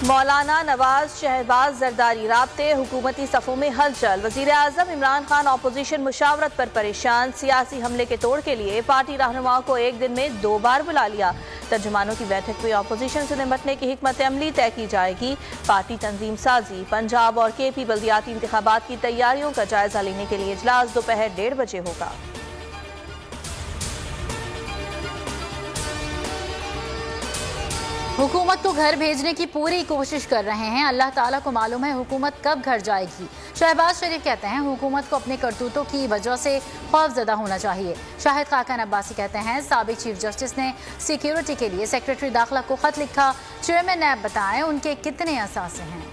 मौलाना नवाज शहबाज जरदारी राब्ते हुकूमती सफ़ों में हलचल। वज़ीर आज़म इमरान खान अपोजिशन मुशावरत पर परेशान। सियासी हमले के तोड़ के लिए पार्टी रहनुमाओं को एक दिन में 2 बार बुला लिया। तर्जुमानों की बैठक में अपोजिशन से निपटने की हिकमत अमली तय की जाएगी। पार्टी तंजीम साजी, पंजाब और KP बल्दियाती इंतखाबात की तैयारियों का जायजा लेने के लिए इजलास दोपहर 1:30 बजे होगा। हुकूमत को घर भेजने की पूरी कोशिश कर रहे हैं। अल्लाह ताला को मालूम है हुकूमत कब घर जाएगी। शहबाज शरीफ कहते हैं हुकूमत को अपने करतूतों की वजह से खौफजदा होना चाहिए। शाहिद खाकन अब्बासी कहते हैं साबिक चीफ जस्टिस ने सिक्योरिटी के लिए सेक्रेटरी दाखिला को खत लिखा। चेयरमैन नैब बताएं उनके कितने असासे हैं।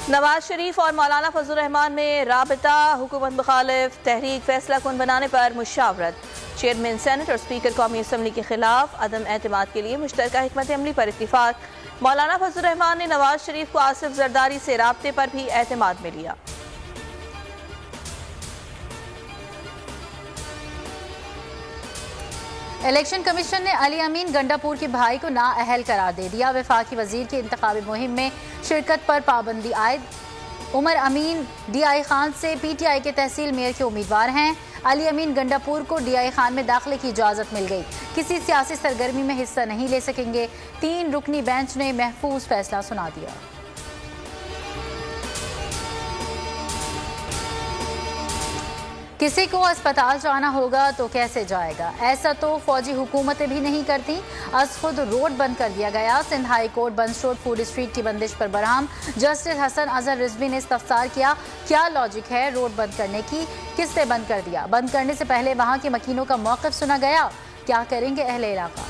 नवाज शरीफ और मौलाना फजलुर रहमान में राबता। हुकूमत मुखालिफ तहरीक फैसला कुन बनाने पर मुशावरत। चेयरमैन सेनेट और स्पीकर कौमी असम्बली के खिलाफ अदम एतमाद के लिए मुश्तरका हिकमत अमली पर इत्तिफाक। मौलाना फजलुर रहमान ने नवाज शरीफ को आसिफ जरदारी से राब्ते पर भी एतमाद में लिया। इलेक्शन कमीशन ने अली अमीन गंडापुर के भाई को नाअहल करार दे दिया। वफाकी वजीर की इंतखाबी मुहिम में शिरकत पर पाबंदी आयद। उमर अमीन DI खान से PTI के तहसील मेयर के उम्मीदवार हैं। अली अमीन गंडापुर को DI खान में दाखिले की इजाज़त मिल गई। किसी सियासी सरगर्मी में हिस्सा नहीं ले सकेंगे। 3 रुकनी बेंच ने महफूज फैसला सुना दिया। किसी को अस्पताल जाना होगा तो कैसे जाएगा? ऐसा तो फौजी हुकूमतें भी नहीं करती। अज खुद रोड बंद कर दिया गया। सिंध हाई कोर्ट बंस रोड फूड स्ट्रीट की बंदिश पर बरहम। जस्टिस हसन अजहर रिजवी ने इस्तफसार किया क्या लॉजिक है रोड बंद करने की, किसने बंद कर दिया? बंद करने से पहले वहां के मकीनों का मौक़िफ़ सुना गया। क्या करेंगे अहले इलाका?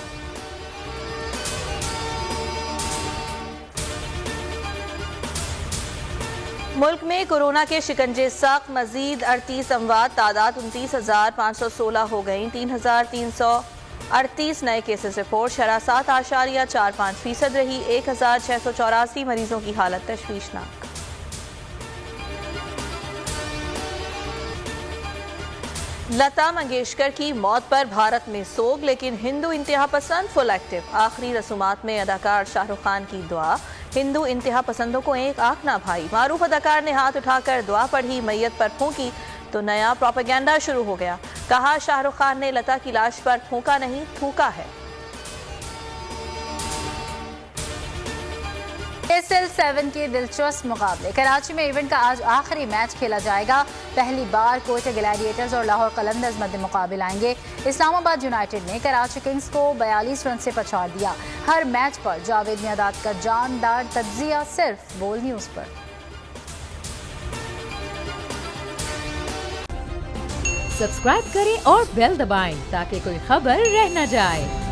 मुल्क में कोरोना के शिकंजे सख्त। मजीद 38 अमवात। तादाद 29,516 हो गई। 3,338 नए केसेस रिपोर्ट। शरह 7.45% रही। 1,684 मरीजों की हालत तशवीशनाक। लता मंगेशकर की मौत पर भारत में सोग, लेकिन हिंदू इंतहा पसंद फुल एक्टिव। आखिरी रसूमात में अदाकार शाहरुख खान की दुआ। हिंदू इंतहा पसंदों को एक आंख ना भाई। मारूफ अदाकार ने हाथ उठाकर दुआ पढ़ी, मैयत पर फूंकी तो नया प्रोपेगेंडा शुरू हो गया। कहा शाहरुख खान ने लता की लाश पर फूंका नहीं थूका है। SL7 के दिलचस्प मुकाबले। कराची में इवेंट का आज आखिरी मैच खेला जाएगा। पहली बार कोयटा ग्लैडिएटर्स और लाहौर कलंदर्स मध्य मुकाबले आएंगे। इस्लामाबाद यूनाइटेड ने कराची किंग्स को 42 रन से पछाड़ दिया। हर मैच पर जावेद मियादाद का जानदार तज्जिया सिर्फ बोल न्यूज पर। सब्सक्राइब करें और बेल दबाएं ताकि कोई खबर रह न जाए।